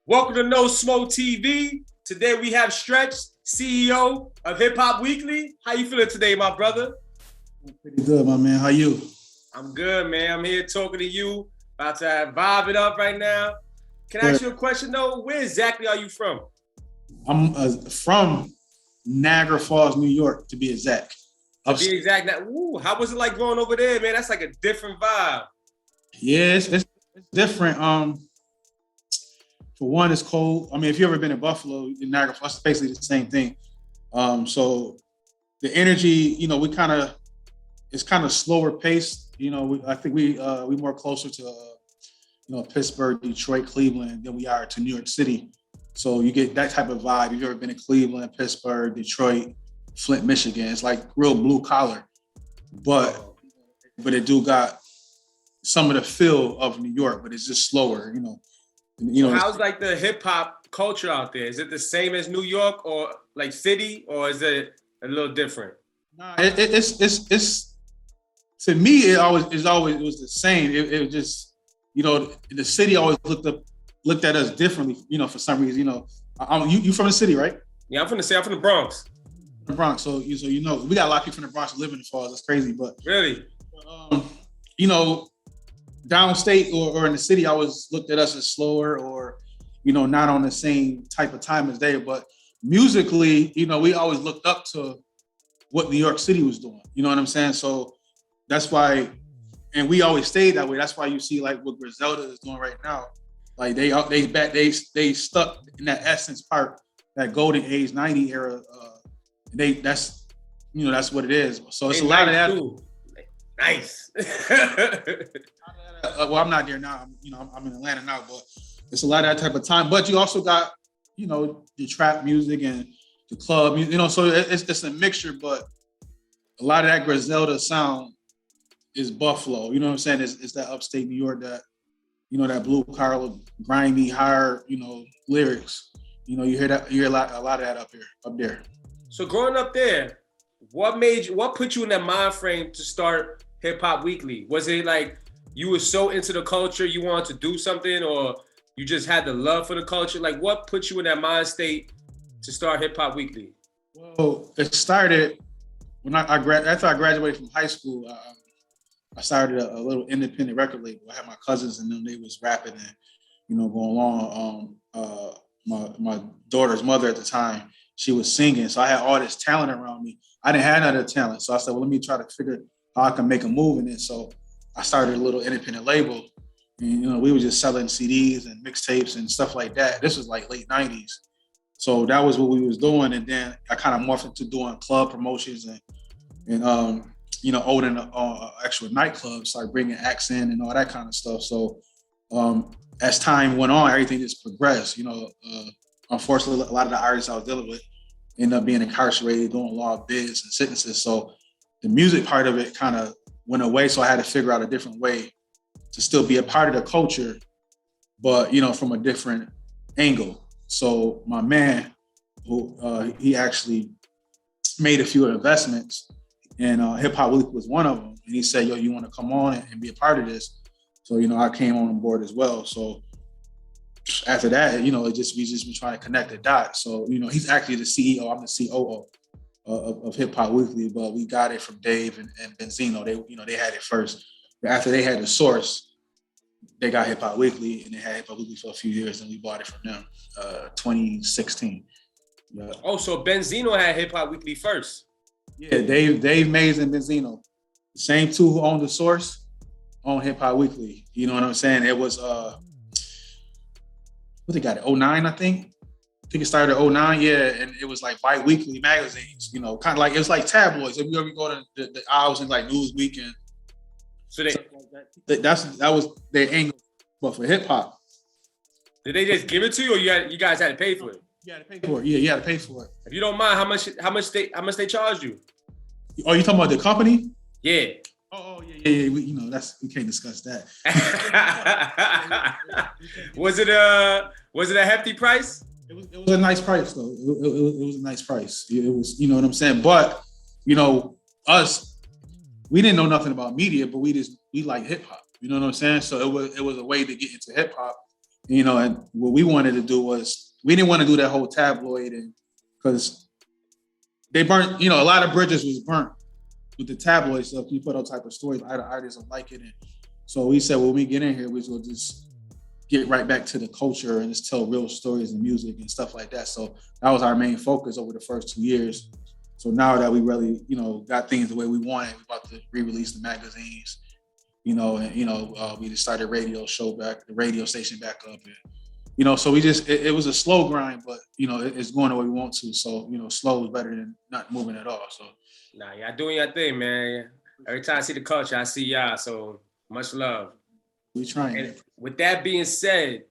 Welcome to No Smoke TV. Today we have Stretch, CEO of HipHopWeekly. How you feeling today, my brother? Pretty good, my man. How you? I'm good, man. I'm here talking to you. About to vibe it up right now. Can I ask you a question, though? Where exactly are you from? I'm from Niagara Falls, New York, to be exact. How was it like growing over there, man? That's like a different vibe. Yeah, it's different. For one, it's cold. I mean, if you've ever been to Buffalo, in Niagara Falls, it's basically the same thing. So the energy, it's kind of slower paced. I think we more closer to Pittsburgh, Detroit, Cleveland than we are to New York City. So you get that type of vibe. If you've ever been to Cleveland, Pittsburgh, Detroit, Flint, Michigan, it's like real blue collar, but it do got some of the feel of New York, but it's just slower. How's like the hip hop culture out there? Is it the same as New York or like city, or is it a little different? Nah, it's to me it was the same. It just the city always looked at us differently. For some reason. You from the city, right? Yeah, I'm from the Bronx. The Bronx, so we got a lot of people from the Bronx living in the Falls. That's crazy, but really, downstate or in the city, always looked at us as slower or not on the same type of time as they. But musically, we always looked up to what New York City was doing. You know what I'm saying? So that's why, and we always stayed that way. That's why you see like what Griselda is doing right now. Like they stuck in that essence part, that golden age '90 era. That's what it is. So it's a lot of that. Too. Nice. Well, I'm not there now. I'm in Atlanta now, but it's a lot of that type of time. But you also got, the trap music and the club, so it's a mixture. But a lot of that Griselda sound is Buffalo. You know what I'm saying? It's that upstate New York, that that blue collar, grimy, hard, lyrics. You hear a lot of that up there. So growing up there, what put you in that mind frame to start HipHopWeekly? Was it like you were so into the culture you wanted to do something, or you just had the love for the culture? Like, what put you in that mind state to start HipHopWeekly? Well, it started when after I graduated from high school. I started a little independent record label. I had my cousins and them; they was rapping and going along. My daughter's mother at the time, she was singing, so I had all this talent around me. I didn't have none of the talent, so I said, well, let me try to figure how I can make a move in it. So I started a little independent label, and we were just selling CDs and mixtapes and stuff like that. This was like late '90s, so that was what we was doing. And then I kind of morphed into doing club promotions and owning actual nightclubs, started bringing acts in and all that kind of stuff. So as time went on, everything just progressed. Unfortunately, a lot of the artists I was dealing with ended up being incarcerated, doing law bids and sentences. So the music part of it kind of went away. So I had to figure out a different way to still be a part of the culture, but from a different angle. So my man, who he actually made a few investments, and HipHopWeekly was one of them. And he said, "Yo, you want to come on and be a part of this?" So I came on board as well. So after that, we just been trying to connect the dots. So he's actually the CEO. I'm the COO of HipHopWeekly, but we got it from Dave and Benzino. They had it first. But after they had the source, they got HipHopWeekly, and they had HipHopWeekly for a few years, and we bought it from them, 2016. Yeah. Oh, so Benzino had HipHopWeekly first. Yeah, Dave Mays and Benzino, the same two who owned the source, owned HipHopWeekly. You know what I'm saying? It was what they got it, 09, I think it started at 09, yeah, and it was like bi-weekly magazines, kind of like, it was like tabloids. If you ever go to the aisles in like Newsweek and so that was their angle. But for hip hop, did they just give it to you, or you guys had to pay for it? You had to pay for it. Yeah, you had to pay for it. If you don't mind, how much they charged you? Oh, you talking about the company? Yeah. Oh yeah. We can't discuss that. Was it a hefty price? It was a nice price though. It was a nice price. It was, what I'm saying. But us, we didn't know nothing about media, but we like hip hop. You know what I'm saying? So it was a way to get into hip hop You know, and what we wanted to do was we didn't want to do that whole tabloid, and because they burnt, you know, a lot of bridges was burnt with the tabloid stuff. You put all type of stories, the artists don't like it, and so we said when we get in here, we will just get right back to the culture and just tell real stories and music and stuff like that. So that was our main focus over the first 2 years. So now that we really, you know, got things the way we wanted, we're about to re-release the magazines, you know, and, you know, we just started the radio station back up. And, you know, so we just, it was a slow grind, but, you know, it's going the way we want to. So, you know, slow is better than not moving at all. So. Nah, y'all doing your thing, man. Every time I see the culture, I see y'all. So much love. We trying. And with that being said,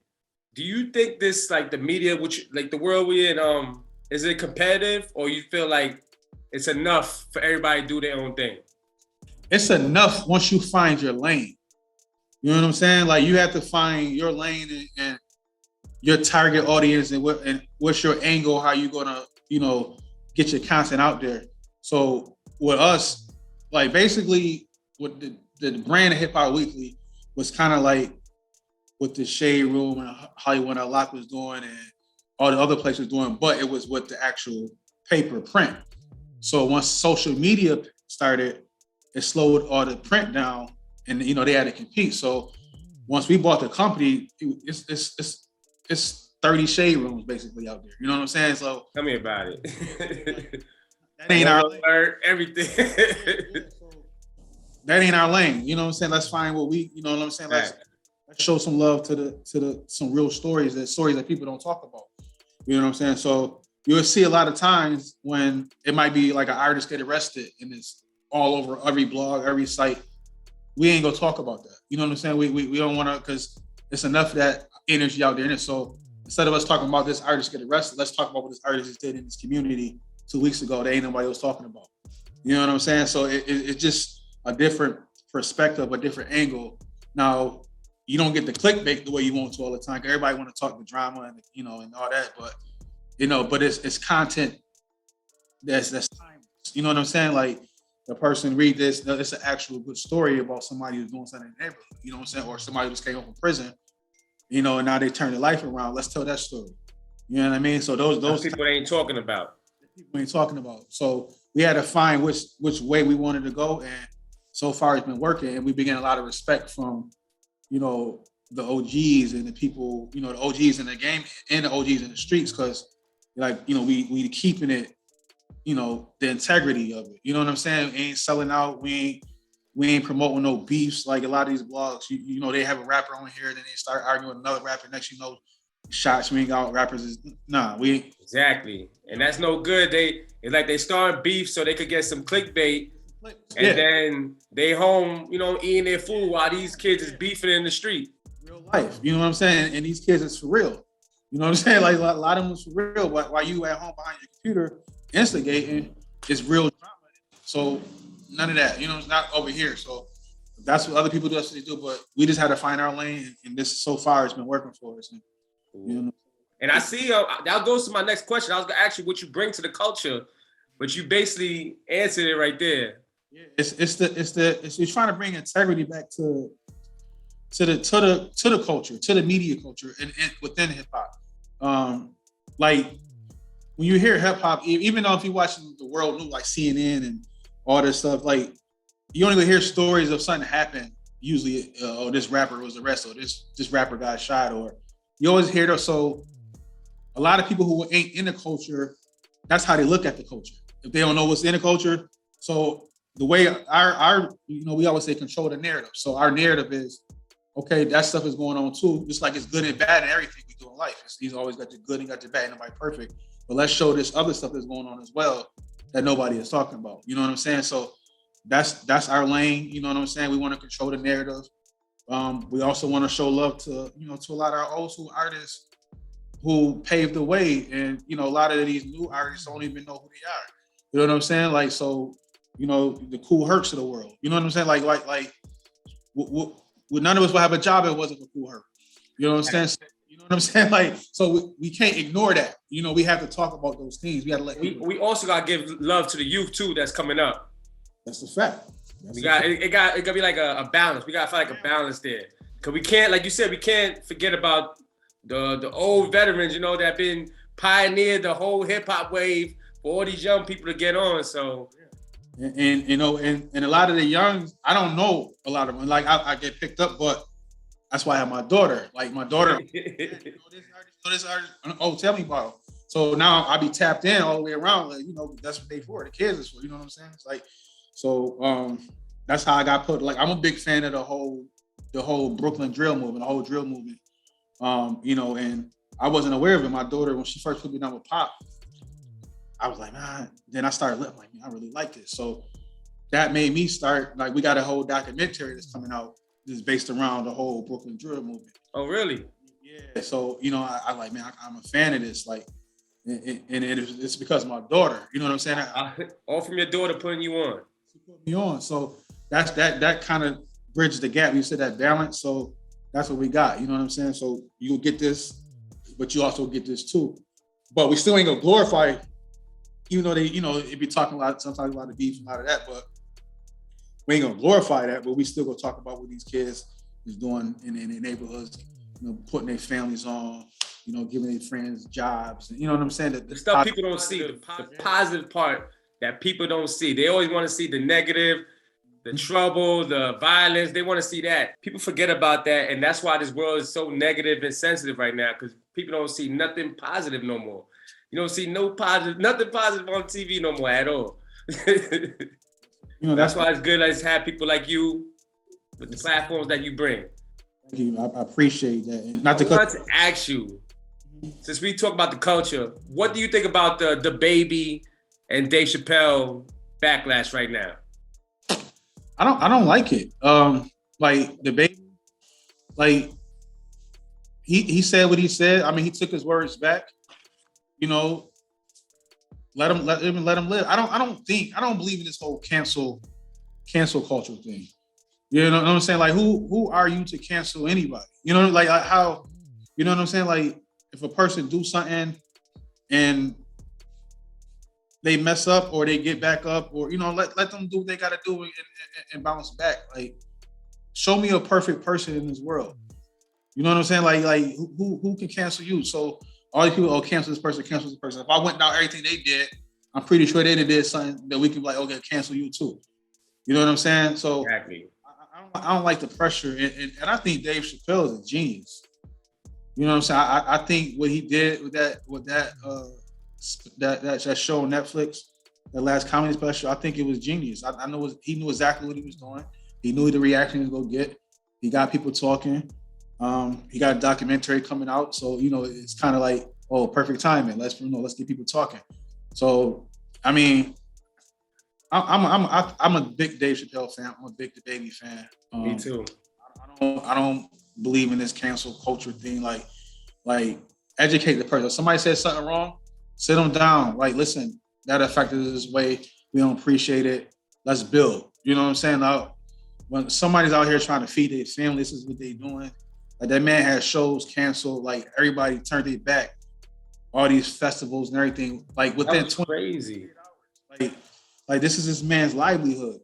do you think this, like the media, which like the world we in, is it competitive, or you feel like it's enough for everybody to do their own thing? It's enough once you find your lane. You know what I'm saying? Like you have to find your lane and your target audience and what's your angle, how you gonna, you know, get your content out there. So with us, like basically with the brand of HipHop Weekly was kind of like what the Shade Room and Hollywood Unlocked was doing and all the other places doing, but it was with the actual paper print. So once social media started, it slowed all the print down, and you know they had to compete. So once we bought the company, it's 30 Shade Rooms basically out there. You know what I'm saying? So tell me about it. That ain't our lane. Everything. That ain't our lane. You know what I'm saying? Let's find what we, you know what I'm saying? Let's show some love to some real stories that people don't talk about. You know what I'm saying? So you'll see a lot of times when it might be like an artist get arrested and it's all over every blog, every site. We ain't gonna talk about that. You know what I'm saying? We don't wanna, because it's enough of that energy out there. And so instead of us talking about this artist get arrested, let's talk about what this artist did in this community 2 weeks ago that ain't nobody was talking about. You know what I'm saying? So it's just a different perspective, a different angle. Now, you don't get the clickbait the way you want to all the time. Everybody want to talk the drama and, you know, and all that, but you know, but it's content that's timeless. You know what I'm saying? Like the person read this, it's an actual good story about somebody who's doing something in the neighborhood. You know what I'm saying? Or somebody who just came home from prison, you know, and now they turn their life around. Let's tell that story. You know what I mean? So those people they ain't talking about. People ain't talking about. So we had to find which way we wanted to go, and so far it's been working. And we began a lot of respect from, you know, the OGs and the people, you know, the OGs in the game and the OGs in the streets, because like, you know, we keeping it, you know, the integrity of it. You know what I'm saying? We ain't selling out. We ain't promoting no beefs. Like a lot of these blogs, you know, they have a rapper on here, then they start arguing with another rapper. Next, you know, shots ring out. Rappers is we ain't. Exactly, and that's no good. It's like they start beef so they could get some clickbait, and then they home, you know, eating their food while these kids is beefing in the street. Real life, you know what I'm saying? And these kids is for real. You know what I'm saying? Like a lot of them is for real. While you at home behind your computer instigating, it's real drama. So none of that. You know, it's not over here. So that's what other people do. That's what they do. But we just had to find our lane, and this so far has been working for us. And, you know. And I see that goes to my next question. I was gonna ask you what you bring to the culture, but you basically answered it right there. Yeah, it's you're trying to bring integrity back to the culture, to the media culture, and within hip hop. Like when you hear hip hop, even though if you're watching the world news like CNN and all this stuff, like you only hear stories of something happened. Usually, oh, this rapper was arrested, or this rapper got shot, or you always hear those. So a lot of people who ain't in the culture, that's how they look at the culture. If they don't know what's in the culture, so the way our you know, we always say control the narrative. So our narrative is, okay, that stuff is going on too. Just like it's good and bad in everything we do in life. He's always got the good and got the bad. Nobody perfect, but let's show this other stuff that's going on as well that nobody is talking about. You know what I'm saying? So that's our lane. You know what I'm saying? We want to control the narrative. We also want to show love to, you know, to a lot of our old school artists who paved the way, and you know, a lot of these new artists don't even know who they are. You know what I'm saying? Like, so, you know, the Cool Hercs of the world. You know what I'm saying? Like, none of us would have a job if it wasn't for Cool Herc. You know what I'm saying? You know what I'm saying? Like, so we can't ignore that. You know, we have to talk about those things. We got to let. We also got to give love to the youth too. That's coming up. That's a fact. It got to be like a balance. We got to find like a balance there, because we can't, like you said, we can't forget about the old veterans, you know, that been pioneered the whole hip hop wave for all these young people to get on. So, and you know, and a lot of the young, I don't know a lot of them. Like I get picked up, but that's why I have my daughter. Like my daughter, you know this artist. Oh, tell me about it. So now I be tapped in all the way around. Like, you know, that's what they for. The kids is for. You know what I'm saying? It's like, so that's how I got put. Like I'm a big fan of the whole Brooklyn drill movement, the whole drill movement. You know, and I wasn't aware of it. My daughter, when she first put me down with Pop, I was like, nah. Then I started looking like, man, I really like this. So that made me start, like, we got a whole documentary that's coming out that's based around the whole Brooklyn drill movement. Oh, really? Yeah. So, you know, I like, man, I'm a fan of this. Like, and it's because of my daughter. You know what I'm saying? All from your daughter putting you on. She put me on. So that kind of bridged the gap. You said that balance. So that's what we got. You know what I'm saying? So you'll get this, but you also get this too. But we still ain't gonna glorify, even though they, you know, it be talking sometimes a lot of beef and a lot of that, but we ain't gonna glorify that, but we still gonna talk about what these kids is doing in their neighborhoods, you know, putting their families on, you know, giving their friends jobs, and you know what I'm saying? The stuff people don't see, the positive part that people don't see. They always want to see the negative, the trouble, the violence. They want to see that. People forget about that, and that's why this world is so negative and sensitive right now, because people don't see nothing positive no more. You don't see nothing positive on TV no more at all. You know, that's why it's good to have people like you with the platforms that you bring. Thank you. I appreciate that. I want to ask you, since we talk about the culture, what do you think about the DaBaby and Dave Chappelle backlash right now? I don't like it. Like DaBaby, like he said what he said. I mean, he took his words back. You know, let him live. I don't believe in this whole cancel culture thing. You know what I'm saying? Like, who are you to cancel anybody? You know, like how, you know what I'm saying? Like, if a person do something and they mess up or they get back up, or, you know, let them do what they got to do and bounce back. Like, show me a perfect person in this world. You know what I'm saying? Like who can cancel you? So all these people, cancel this person. If I went down everything they did, I'm pretty sure they did something that we can be like, okay, cancel you too. You know what I'm saying? So exactly. I don't like the pressure, and I think Dave Chappelle is a genius. You know what I'm saying? I think what he did with that show on Netflix, the last comedy special, I think it was genius. I know he knew exactly what he was doing. He knew the reaction he was gonna get. He got people talking. He got a documentary coming out, so you know it's kind of like, oh, perfect timing. Let's get people talking. So I mean, I'm a big Dave Chappelle fan. I'm a big DaBaby fan. Me too. I don't believe in this cancel culture thing. Like educate the person. If somebody says something wrong, sit them down. Like, listen, that affected us this way. We don't appreciate it. Let's build. You know what I'm saying? Now, when somebody's out here trying to feed their family, this is what they're doing. Like, that man had shows canceled. Like, everybody turned their back. All these festivals and everything. Like, within 20 crazy. Like this is this man's livelihood.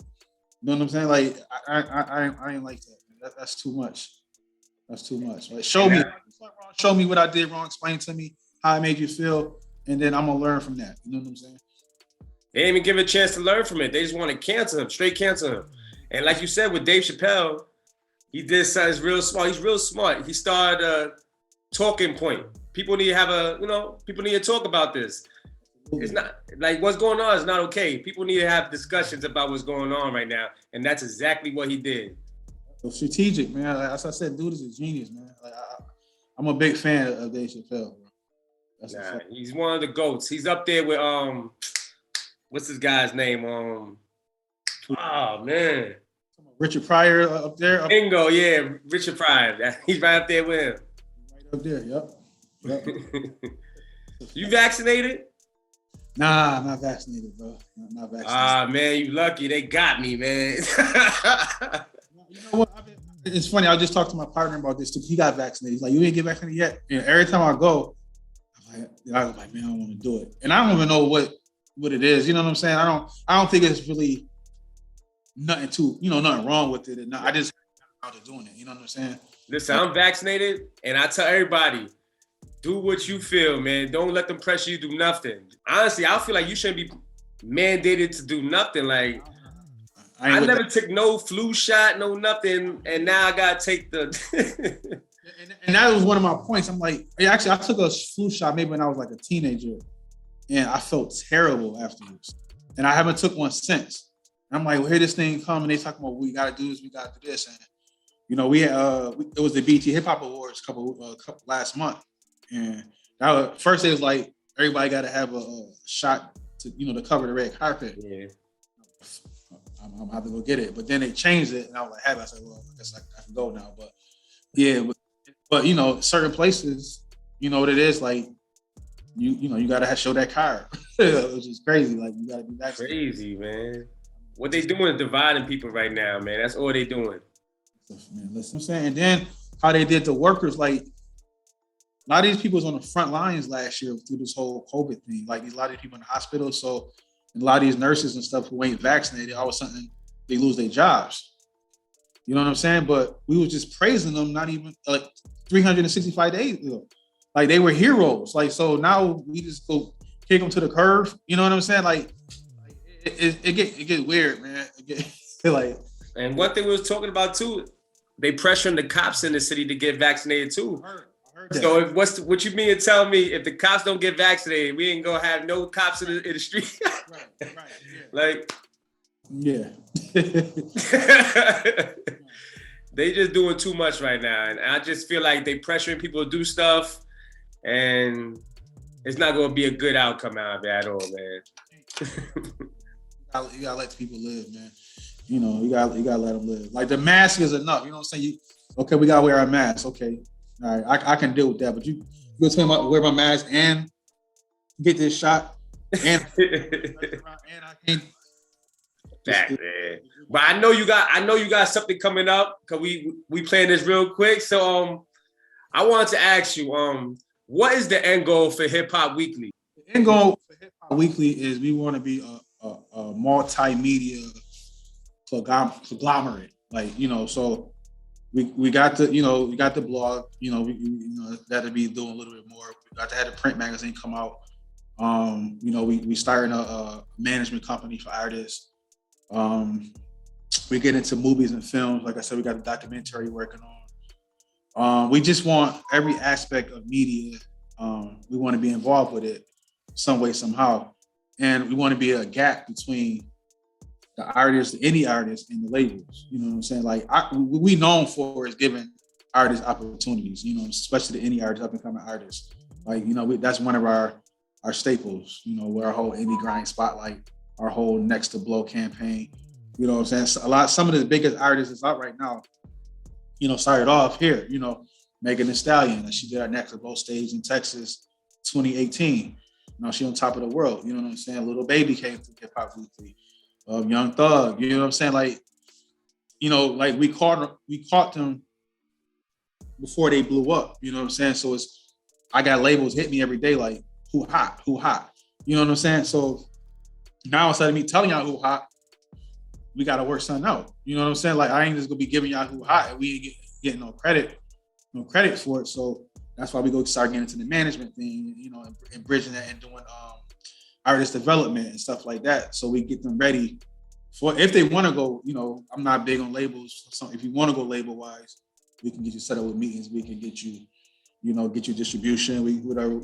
You know what I'm saying? Like, I ain't like that. That's too much. That's too much. Like, show me what I did wrong. Explain to me how it made you feel, and then I'm gonna learn from that. You know what I'm saying? They didn't even give a chance to learn from it. They just want to cancel him, straight cancel him. And like you said with Dave Chappelle, he did something real smart. He's real smart. He started a talking point. People need to talk about this. It's not like what's going on is not okay. People need to have discussions about what's going on right now, and that's exactly what he did. Well, strategic, man. Like, as I said, dude is a genius, man. Like, I'm a big fan of Dave Chappelle, bro. He's one of the GOATs. He's up there with what's this guy's name? Oh man, Richard Pryor up there. Bingo, yeah, Richard Pryor. He's right up there with him. Right up there, yep. You vaccinated? Nah, I'm not vaccinated, bro. Not vaccinated. Ah, man, you lucky. They got me, man. You know what? It's funny. I just talked to my partner about this too. He got vaccinated. He's like, you didn't get vaccinated yet? And every time I go, I was like, man, I don't want to do it. And I don't even know what it is. You know what I'm saying? I don't think it's really nothing wrong with it. I just got out of doing it. You know what I'm saying? Listen, I'm vaccinated, and I tell everybody, Do what you feel, man. Don't let them pressure you to do nothing. Honestly, I feel like you shouldn't be mandated to do nothing. Like, I never took no flu shot, no nothing, and now I gotta take the. And that was one of my points. I'm like, actually, I took a flu shot maybe when I was like a teenager, and I felt terrible afterwards. And I haven't took one since. And I'm like, well, here this thing come, and they talking about we gotta do this, we gotta do this, and you know, it was the BT Hip Hop Awards couple last month, and first it was like everybody got to have a shot to cover the red carpet. Yeah. I'm gonna have to go get it, but then they changed it, and I was like, I said, well, I guess I can go now. But yeah, but certain places, you know what it is, like you gotta show that card, which is crazy. Like you gotta be vaccinated. Crazy, man. What they doing is dividing people right now, man. That's all they doing. Man, listen, I'm saying, and then how they did the workers, like a lot of these people was on the front lines last year through this whole COVID thing. Like a lot of these people in the hospital, so a lot of these nurses and stuff who ain't vaccinated, all of a sudden they lose their jobs. You know what I'm saying? But we was just praising them, not even like 365 days ago. Like they were heroes. Like, so now we just go kick them to the curb. You know what I'm saying? Like it get weird, man. It get like. And one thing we was talking about too, they pressuring the cops in the city to get vaccinated too. I heard that. So what you mean to tell me if the cops don't get vaccinated, we ain't gonna have no cops in the street? Right. Yeah. Like, yeah. They just doing too much right now, and I just feel like they pressuring people to do stuff, and it's not gonna be a good outcome out of it at all, man. You gotta let people live, man. You know, you gotta let them live. Like the mask is enough. You know what I'm saying? Okay, we gotta wear our mask. Okay, all right, I can deal with that. But you go tell me wear my mask and get this shot, and I can't. That, man. But I know you got something coming up because we playing this real quick. So I wanted to ask you what is the end goal for HipHop Weekly? The end goal for HipHop Weekly is we want to be a multimedia conglomerate, like so we got the blog, we got to be doing a little bit more. We got to have the print magazine come out. We starting a management company for artists. We get into movies and films. Like I said, we got a documentary working on. We just want every aspect of media. We want to be involved with it some way, somehow, and we want to be a gap between the artists, any artists, and the labels. You know what I'm saying? Like we known for is giving artists opportunities. Especially the indie artists, up and coming artists. Like that's one of our staples. With our whole indie grind spotlight, our whole Next to Blow campaign. You know what I'm saying? Some of the biggest artists that's out right now. Started off here. Megan Thee Stallion, and she did our Next to Blow stage in Texas, 2018. Now she on top of the world. You know what I'm saying? Little Baby came to HipHop Weekly. Young Thug, you know what I'm saying? Like, like we caught them before they blew up, you know what I'm saying? So I got labels hit me every day like, who hot? You know what I'm saying? So now instead of me telling y'all who hot, we got to work something out. You know what I'm saying? Like, I ain't just gonna be giving y'all who hot and we ain't getting no credit for it. So that's why we go start getting into the management thing, and bridging that and doing artist development and stuff like that. So we get them ready for if they want to go, I'm not big on labels. So if you want to go label wise, we can get you set up with meetings. We can get you, get you distribution. Whatever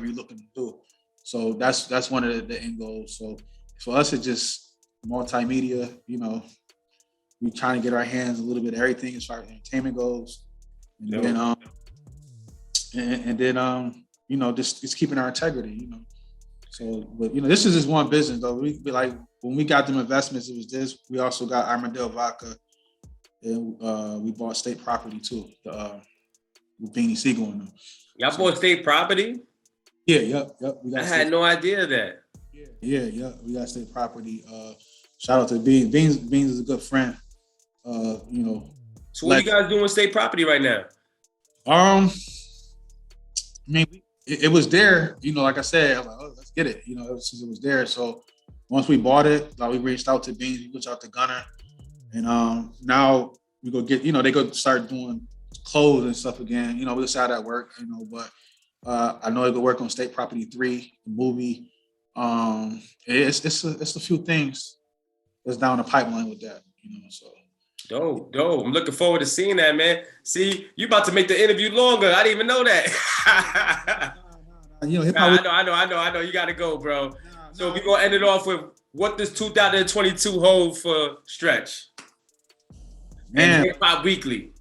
you're looking to do. So that's one of the end goals. So for us, it's just multimedia, we trying to get our hands a little bit of everything as far as entertainment goes. And then just keeping our integrity, So, but this is just one business though. We be like when we got them investments, it was this. We also got Armadale Vodka, and we bought state property too. With Beanie Siegel in them. Y'all bought state property? Yeah, yep. I had no idea of that. Yeah. We got state property. Shout out to Beans. Beans is a good friend. So what you guys doing with state property right now? It was there, like I said, I'm like, oh, let's get it, since it was there. So once we bought it, like we reached out to Beans, we reached out to Gunner, and now we go get, they go start doing clothes and stuff again. We just out at work, but I know I could work on State Property 3, the movie. It's a few things that's down the pipeline with that, so. Dope. I'm looking forward to seeing that, man. See, you about to make the interview longer. I didn't even know that. I know. You got to go, bro. So we're going to end it off with what does 2022 hold for Stretch? Man, Hip Hop Weekly.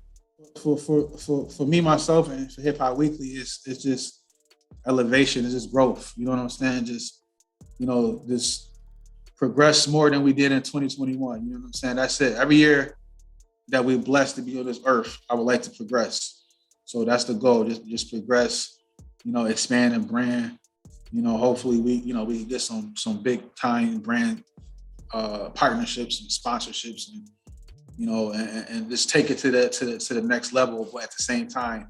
For me, myself, and for Hip Hop Weekly, it's just elevation, it's just growth. You know what I'm saying? Just, just progress more than we did in 2021. You know what I'm saying? That's it. Every year that we're blessed to be on this earth, I would like to progress. So that's the goal. Just progress, expand and brand. Hopefully we can get some big time brand partnerships and sponsorships, and just take it to the next level, but at the same time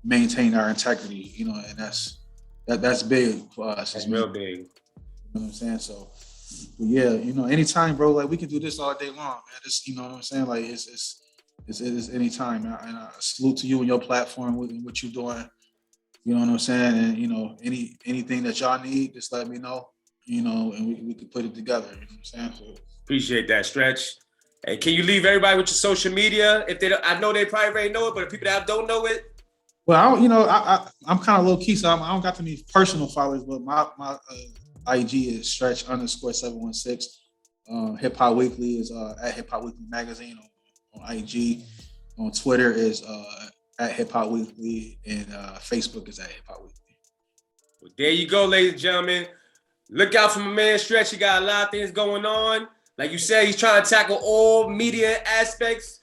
maintain our integrity. And that's big for us. That's real big. You know what I'm saying? So, yeah, anytime, bro. Like we can do this all day long, man. Just, you know what I'm saying? Like it's anytime. And I salute to you and your platform with what you're doing. You know what I'm saying? And anything that y'all need, just let me know. And we could put it together. You know what I'm saying? So, appreciate that, Stretch. Hey, can you leave everybody with your social media? If they don't, I know they probably already know it, but if people that don't know it. Well, I'm kind of low key, so I don't got too many personal followers, but my IG is Stretch_716. Hip Hop Weekly is at Hip Hop Weekly Magazine on IG. On Twitter is at Hip Hop Weekly, and Facebook is at Hip Hop Weekly. Well, there you go, ladies and gentlemen. Look out for my man Stretch. He got a lot of things going on. Like you said, he's trying to tackle all media aspects,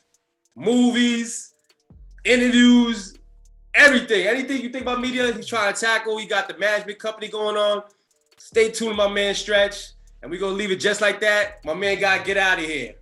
movies, interviews, everything. Anything you think about media, he's trying to tackle. He got the management company going on. Stay tuned to my man Stretch. And we're going to leave it just like that. My man got to get out of here.